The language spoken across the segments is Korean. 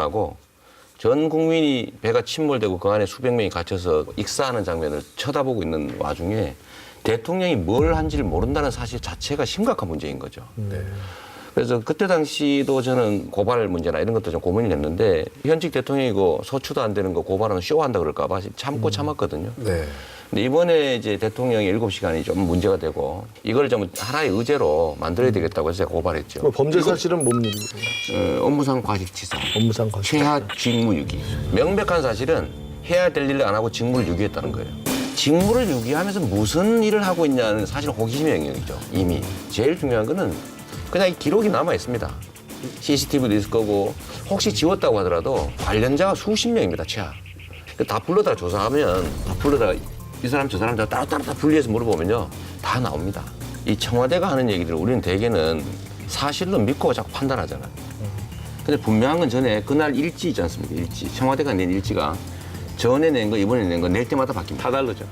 일어나고 전 국민이 배가 침몰되고 그 안에 수백 명이 갇혀서 익사하는 장면을 쳐다보고 있는 와중에 대통령이 뭘 한지를 모른다는 사실 자체가 심각한 문제인 거죠. 그래서 그때 당시도 저는 고발 문제나 이런 것도 좀 고민이 됐는데 현직 대통령이고 소추도 안 되는 거 고발하면 쇼한다 그럴까 봐 참고 참았거든요. 네. 근데 이번에 이제 대통령이 7시간이 좀 문제가 되고 이걸 좀 하나의 의제로 만들어야 되겠다고 해서 제가 고발했죠. 그럼 범죄 사실은 뭡니까? 업무상 과실치사, 업무상 과실. 최하 직무유기. 명백한 사실은 해야 될 일을 안 하고 직무를 유기했다는 거예요. 직무를 유기하면서 무슨 일을 하고 있냐는 사실 호기심의 영역이죠. 이미. 제일 중요한 거는 그냥 이 기록이 남아 있습니다. CCTV도 있을 거고 혹시 지웠다고 하더라도 관련자가 수십 명입니다. 최하. 다 불러다 조사하면 다 불러다 이 사람 저 사람 따로따로 다 분리해서 물어보면요. 다 나옵니다. 이 청와대가 하는 얘기들을 우리는 대개는 사실로 믿고 자꾸 판단하잖아요. 근데 분명한 건 전에 그날 일지 있지 않습니까? 일지. 청와대가 낸 일지가 전에 낸 거 이번에 낸 거 낼 때마다 바뀝니다. 다 다르죠.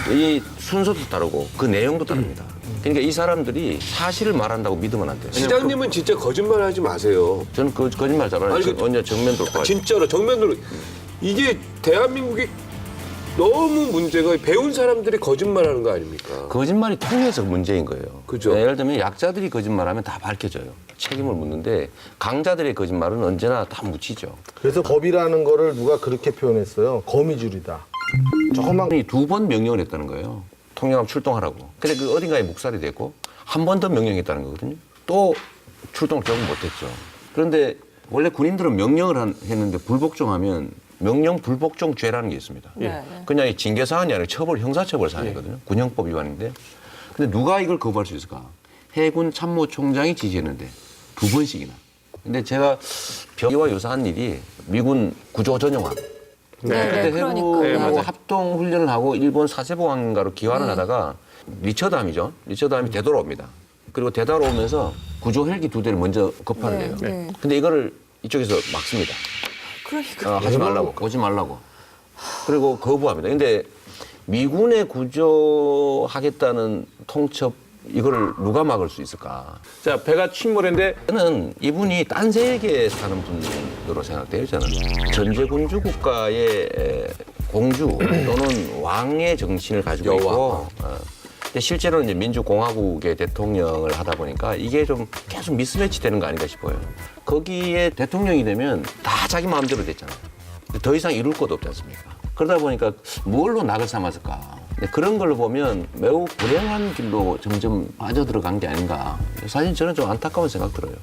이 순서도 다르고 그 내용도 다릅니다. 그러니까 이 사람들이 사실을 말한다고 믿으면 안 돼요. 시장님은 진짜 거짓말하지 마세요. 저는 그 거짓말 잘하는 아니, 언제 정면 돌파. 진짜로 정면으로 이게 대한민국이 너무 문제가 배운 사람들이 거짓말하는 거 아닙니까? 거짓말이 통해서 문제인 거예요. 그죠. 예를 들면 약자들이 거짓말하면 다 밝혀져요. 책임을 묻는데 강자들의 거짓말은 언제나 다 묻히죠. 그래서 법이라는 거를 누가 그렇게 표현했어요. 거미줄이다. 조금만 2번 명령을 했다는 거예요. 통영함 출동하라고. 근데 그 어딘가에 묵살이 됐고 한 번 더 명령했다는 거거든요. 또 출동을 결국 못했죠. 그런데 원래 군인들은 명령을 했는데 불복종하면 명령 불복종죄라는 게 있습니다. 그냥 징계 사안이 아니라 처벌 형사처벌 사안이거든요. 군형법 위반인데. 근데 누가 이걸 거부할 수 있을까? 해군 참모총장이 지시했는데 2번씩이나. 근데 제가 병기와 유사한 일이 미군 구조 전용함. 그때 해군하고 합동 훈련을 하고 일본 사세보항가로 기환을 하다가 리처드함이죠. 리처드함이 되돌아옵니다. 그리고 되돌아오면서 구조 헬기 2대를 먼저 급파를 해요. 근데 이거를 이쪽에서 막습니다. 그러니까. 하지 말라고, 오지 말라고. 그리고 거부합니다. 근데 미군에 구조하겠다는 통첩 이거를 누가 막을 수 있을까? 자, 배가 침몰했는데 저는 이분이 딴 세계에 사는 분으로 생각돼요. 저는 전제군주 국가의 공주 또는 왕의 정신을 가지고 있고 근데 실제로는 이제 민주공화국의 대통령을 하다 보니까 이게 좀 계속 미스매치 되는 거 아닌가 싶어요. 거기에 대통령이 되면 다 자기 마음대로 됐잖아요. 더 이상 이룰 것도 없지 않습니까? 그러다 보니까 뭘로 낙을 삼았을까? 그런 걸 보면 매우 불행한 길로 점점 빠져들어간 게 아닌가. 사실 저는 좀 안타까운 생각 들어요.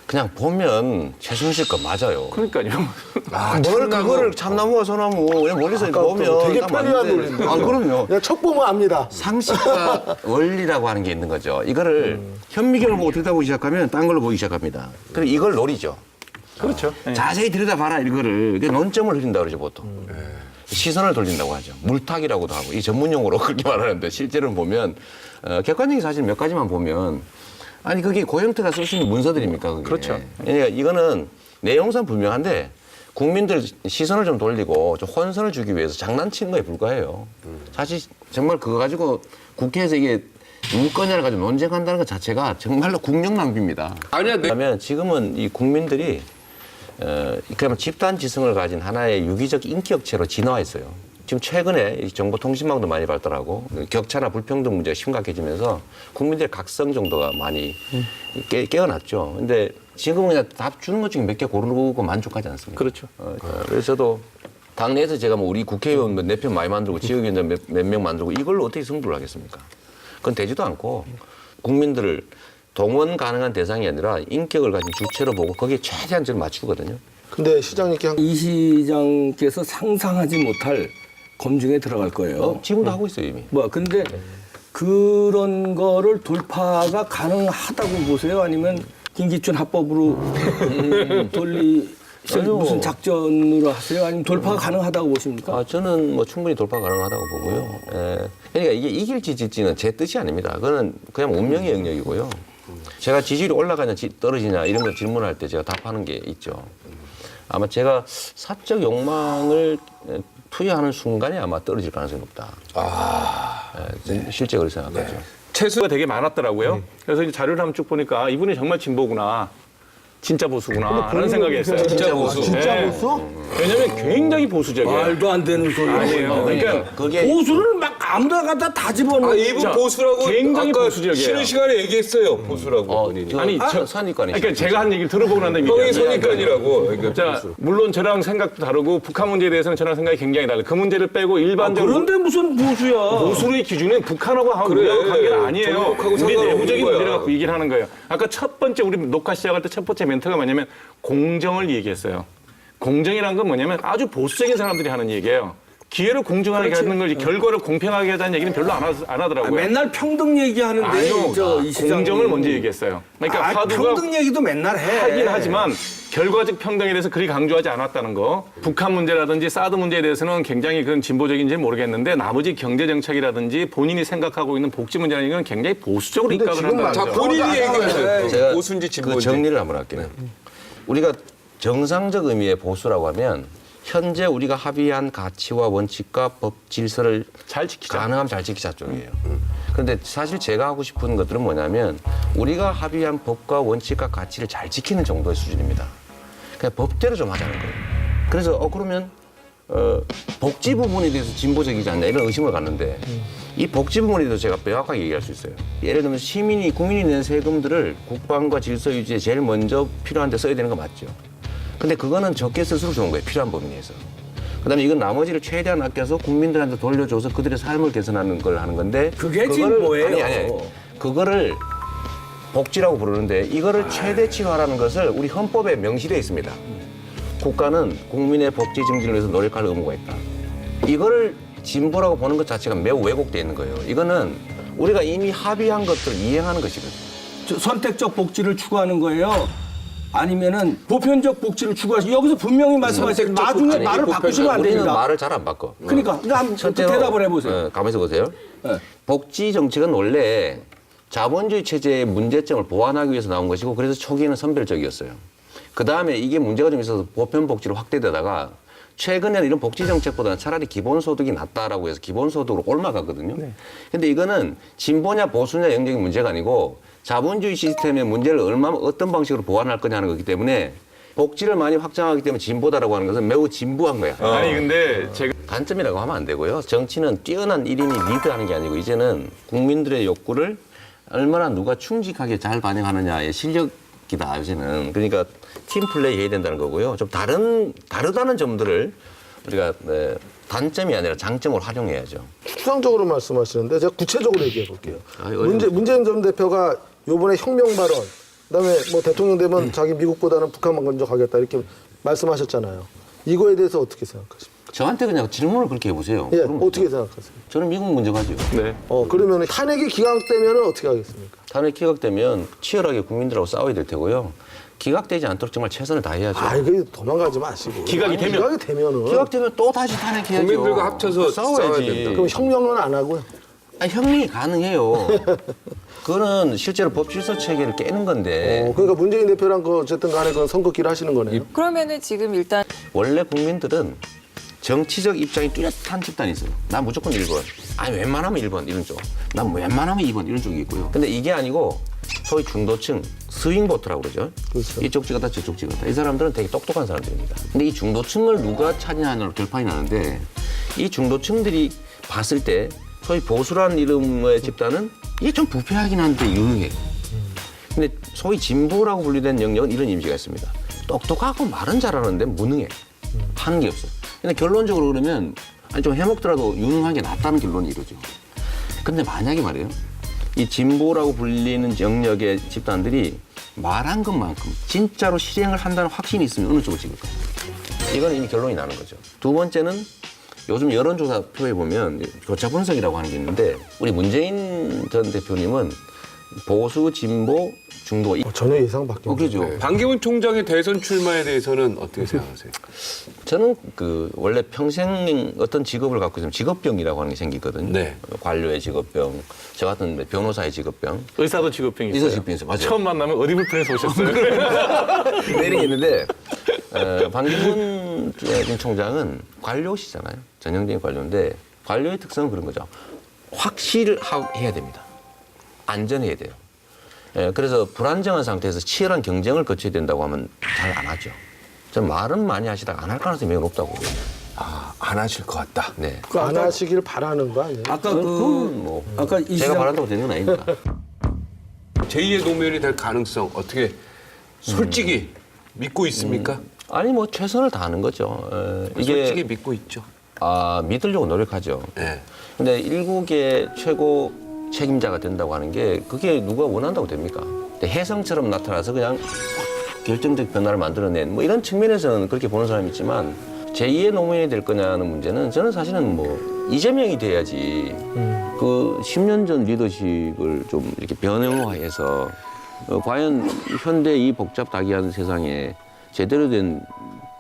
그냥 보면 최순실 거 맞아요. 그러니까요. 뭘 그거를 참나무와 소나무 그냥 멀리서 보면 되게 딱 편리한 맞는데. 논리인데. 아, 그럼요. 그냥 척 보면 압니다. 상식과 원리라고 하는 게 있는 거죠. 이거를 현미경을 보고 들여다보기 시작하면 딴 걸로 보기 시작합니다. 그리고 이걸 노리죠. 그렇죠. 자세히 들여다봐라 이거를. 이게 논점을 흐린다고 그러죠 보통. 시선을 돌린다고 하죠. 물타기라고도 하고 이 전문 용어로 그렇게 말하는데 실제로는 보면 객관적인 사실 몇 가지만 보면 아니 그게 고영태가 쓸 수 있는 문서들입니까? 그게. 그렇죠. 그러니까 이거는 내용상 분명한데 국민들 시선을 좀 돌리고 좀 혼선을 주기 위해서 장난치는 거에 불과해요. 사실 정말 그거 가지고 국회에서 이게 문건을 가지고 논쟁한다는 것 자체가 정말로 국력 낭비입니다. 아니야, 그러면 지금은 이 국민들이 그러면 집단 지성을 가진 하나의 유기적 인격체로 진화했어요. 지금 최근에 이 정보통신망도 많이 발달하고 격차나 불평등 문제가 심각해지면서 국민들의 각성 정도가 많이 깨어났죠. 근데 지금은 그냥 답 주는 것 중에 몇 개 고르고 만족하지 않습니까? 그렇죠. 그래서 저도 당내에서 제가 뭐 우리 국회의원 몇 표 많이 만들고 지역위원장 몇 명 만들고 이걸로 어떻게 승부를 하겠습니까? 그건 되지도 않고 국민들을 동원 가능한 대상이 아니라 인격을 가진 주체로 보고 거기에 최대한 저는 맞추거든요. 근데 시장님께 이 시장께서 상상하지 못할 검증에 들어갈 거예요. 지금도 하고 있어요 이미. 근데 그런 거를 돌파가 가능하다고 보세요? 아니면 김기춘 합법으로 무슨 작전으로 하세요? 아니면 돌파가 가능하다고 보십니까? 저는 뭐 충분히 돌파 가능하다고 보고요. 그러니까 이게 이길지 질지는 제 뜻이 아닙니다. 그거는 그냥 운명의 영역이고요. 제가 지지율이 올라가냐 떨어지냐 이런 걸 질문할 때 제가 답하는 게 있죠. 아마 제가 사적 욕망을 투여하는 순간에 아마 떨어질 가능성이 높다. 실제 그렇게 생각하죠. 채수가 되게 많았더라고요. 그래서 이제 자료를 한번 쭉 보니까 이분이 정말 진보구나. 진짜 보수구나라는 생각이 했어요. 진짜 보수. 진짜 네. 보수? 왜냐면 굉장히 보수적이에요. 말도 안 되는 소리. 아니에요. 그러니까 그게 보수를 막 아무나 갖다 다 집어넣어. 아, 이분 자, 보수라고 굉장히 아까 보수적이에요. 쉬는 시간에 얘기했어요. 보수라고 본인이. 아니, 저- 선입관이죠. 그러니까 제가 한 얘기를 들어보고 난 다음에 형이 얘기하는 거예요. 선입관이라고. 그러니까 자, 보수. 물론 저랑 생각도 다르고 북한 문제에 대해서는 저랑 생각이 굉장히 달라요. 그 문제를 빼고 일반적으로 그런데 무슨 보수야? 보수의 기준은 북한하고 그래. 우리하고 관계는 아니에요. 저녁하고 우리 상관없는 내부적인 거야. 문제를 갖고 얘기를 하는 거예요. 아까 첫 번째 우리 녹화 시작할 때 첫 번째 멘트가 뭐냐면 공정을 얘기했어요. 공정이라는 건 뭐냐면 아주 보수적인 사람들이 하는 얘기예요. 기회를 공정하게 하는 걸 결과를 공평하게 하자는 얘기는 별로 안 하더라고요. 맨날 평등 얘기하는데 아니요. 이 시장이. 공정을 먼저 얘기했어요. 그러니까 화두가 평등 얘기도 맨날 해. 하긴 하지만 결과적 평등에 대해서 그리 강조하지 않았다는 거. 북한 문제라든지 사드 문제에 대해서는 굉장히 그건 진보적인지 모르겠는데 나머지 경제 정책이라든지 본인이 생각하고 있는 복지 문제라는 건 굉장히 보수적으로 근데 입각을 지금 한다는 자, 거죠. 본인이 네. 얘기하세요. 제가 보수인지 진보인지. 그 정리를 한번 할게요. 우리가 정상적 의미의 보수라고 하면 현재 우리가 합의한 가치와 원칙과 법 질서를 잘 지키자. 가능하면 잘 지키자 쪽이에요. 그런데 사실 제가 하고 싶은 것들은 뭐냐면 우리가 합의한 법과 원칙과 가치를 잘 지키는 정도의 수준입니다. 그냥 법대로 좀 하자는 거예요. 그래서 그러면 복지 부분에 대해서 진보적이지 않냐 이런 의심을 갖는데 이 복지 부분에 대해서 제가 명확하게 얘기할 수 있어요. 예를 들면 국민이 낸 세금들을 국방과 질서 유지에 제일 먼저 필요한 데 써야 되는 거 맞죠. 근데 그거는 적게 쓸수록 좋은 거예요. 필요한 범위 내에서. 그다음에 이건 나머지를 최대한 아껴서 국민들한테 돌려줘서 그들의 삶을 개선하는 걸 하는 건데 그게 그거를- 진보예요. 아니. 그거를 복지라고 부르는데 이거를 최대치화하라는 것을 우리 헌법에 명시되어 있습니다. 국가는 국민의 복지 증진을 위해서 노력할 의무가 있다. 이거를 진보라고 보는 것 자체가 매우 왜곡되어 있는 거예요. 이거는 우리가 이미 합의한 것들을 이행하는 것이거든요. 선택적 복지를 추구하는 거예요. 아니면은 보편적 복지를 추구하시. 여기서 분명히 말씀하세요. 나중에 아니, 말을 이게 바꾸시면 안 우리는 됩니다. 말을 잘 안 바꿔. 그러니까 한번 대답을 해보세요. 가만히 보세요. 네. 복지 정책은 원래 자본주의 체제의 문제점을 보완하기 위해서 나온 것이고 그래서 초기에는 선별적이었어요. 그 다음에 이게 문제가 좀 있어서 보편 복지로 확대되다가 최근에는 이런 복지 정책보다는 차라리 기본소득이 낫다라고 해서 기본소득으로 옮아갔거든요. 근데 이거는 진보냐 보수냐 영적인 문제가 아니고 자본주의 시스템의 문제를 얼마나 어떤 방식으로 보완할 거냐 하는 거기 때문에 복지를 많이 확장하기 때문에 진보다라고 하는 것은 매우 진부한 거야. 아니 근데 제가 단점이라고 하면 안 되고요. 정치는 뛰어난 1인이 리드하는 게 아니고 이제는 국민들의 욕구를 얼마나 누가 충직하게 잘 반영하느냐의 실력이다 요새는. 그러니까 팀 플레이 해야 된다는 거고요. 좀 다르다는 점들을 우리가 단점이 아니라 장점으로 활용해야죠. 추상적으로 말씀하시는데 제가 구체적으로 얘기해 볼게요. 어려워. 문재인 전 대표가 요번에 혁명 발언, 그다음에 뭐 대통령 되면 자기 미국보다는 북한만 먼저 가겠다 이렇게 말씀하셨잖아요. 이거에 대해서 어떻게 생각하십니까? 저한테 그냥 질문을 그렇게 해보세요. 예, 그럼 어떻게 생각하세요? 저는 미국 먼저 가죠. 네. 그러면 탄핵이 기각되면 어떻게 하겠습니까? 탄핵 기각되면 치열하게 국민들하고 싸워야 될 테고요. 기각되지 않도록 정말 최선을 다해야죠. 이거 도망가지 마시고. 기각이 되면? 기각이 되면은 기각되면 또 다시 탄핵해야죠. 국민들과 합쳐서 싸워야 싸워야지. 된다. 그럼 혁명은 안 하고요. 혁명이 가능해요. 그거는 실제로 법 질서 체계를 깨는 건데 그러니까 문재인 대표랑 어쨌든 간에 그건 선긋기를 하시는 거네요. 그러면은 지금 일단 원래 국민들은 정치적 입장이 뚜렷한 집단이 있어요. 난 무조건 1번. 아니 웬만하면 1번 이런 쪽. 난 웬만하면 2번 이런 쪽이 있고요. 근데 이게 아니고 소위 중도층 스윙보트라고 그러죠. 그렇죠. 이쪽 찍었다 저쪽 찍었다. 이 사람들은 되게 똑똑한 사람들입니다. 근데 이 중도층을 누가 차지하느냐로 결판이 나는데 이 중도층들이 봤을 때 소위 보수라는 이름의 집단은 이게 좀 부패하긴 한데 유능해. 근데 소위 진보라고 분류된 영역은 이런 이미지가 있습니다. 똑똑하고 말은 잘하는데 무능해. 하는 게 없어. 근데 결론적으로 그러면 아니 좀 해먹더라도 유능한 게 낫다는 결론이 이루어져. 근데 만약에 말이에요. 이 진보라고 불리는 영역의 집단들이 말한 것만큼 진짜로 실행을 한다는 확신이 있으면 어느 쪽을 찍을까요? 이건 이미 결론이 나는 거죠. 두 번째는 요즘 여론조사표에 보면 교차 분석이라고 하는 게 있는데 우리 문재인 전 대표님은 보수, 진보, 중도 전혀 예상 밖에. 그렇죠. 반기문 총장의 대선 출마에 대해서는 어떻게 생각하세요? 저는 원래 평생 어떤 직업을 갖고 있으면 직업병이라고 하는 게 생기거든요. 네. 관료의 직업병, 저 같은 변호사의 직업병. 의사도 직업병이 있어요. 의사 직업병이 있어요. 맞아요. 처음 만나면 어디 불편해서 오셨어요. 내린 게 있는데 반기문 전 총장은 관료시잖아요. 전형적인 관료인데 관료의 특성은 그런 거죠. 확실해야 됩니다. 안전해야 돼요. 예, 그래서 불안정한 상태에서 치열한 경쟁을 거쳐야 된다고 하면 잘 안 하죠. 전 말은 많이 하시다가 안 할 가능성이 매우 높다고 보거든요. 안 하실 것 같다. 네. 안 하시길 바라는 거 아니에요? 아까 그건 뭐 아까 이 제가 시장 바란다고 되는 건 아닙니다. 제2의 노무현이 될 가능성 어떻게 솔직히 믿고 있습니까? 아니 뭐 최선을 다하는 거죠. 이게 솔직히 믿고 있죠. 믿으려고 노력하죠. 네. 근데 일국의 최고 책임자가 된다고 하는 게 그게 누가 원한다고 됩니까? 근데 혜성처럼 나타나서 그냥 확 결정적 변화를 만들어낸 뭐 이런 측면에서는 그렇게 보는 사람이 있지만 제2의 노무현이 될 거냐는 문제는 저는 사실은 뭐 이재명이 돼야지 그 10년 전 리더십을 좀 이렇게 변형화해서 과연 현대 이 복잡다기한 세상에 제대로 된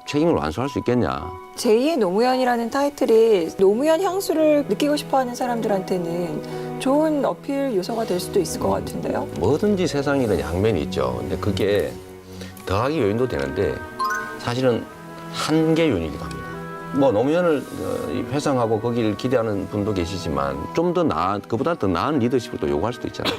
책임을 완수할 수 있겠냐. 제2의 노무현이라는 타이틀이 노무현 향수를 느끼고 싶어하는 사람들한테는 좋은 어필 요소가 될 수도 있을 것 같은데요. 뭐든지 세상에는 양면이 있죠. 근데 그게 더하기 요인도 되는데 사실은 한계 요인이기도 합니다. 뭐 노무현을 회상하고 거기를 기대하는 분도 계시지만 좀 더 나은, 그보다 더 나은 리더십을 또 요구할 수도 있잖아요.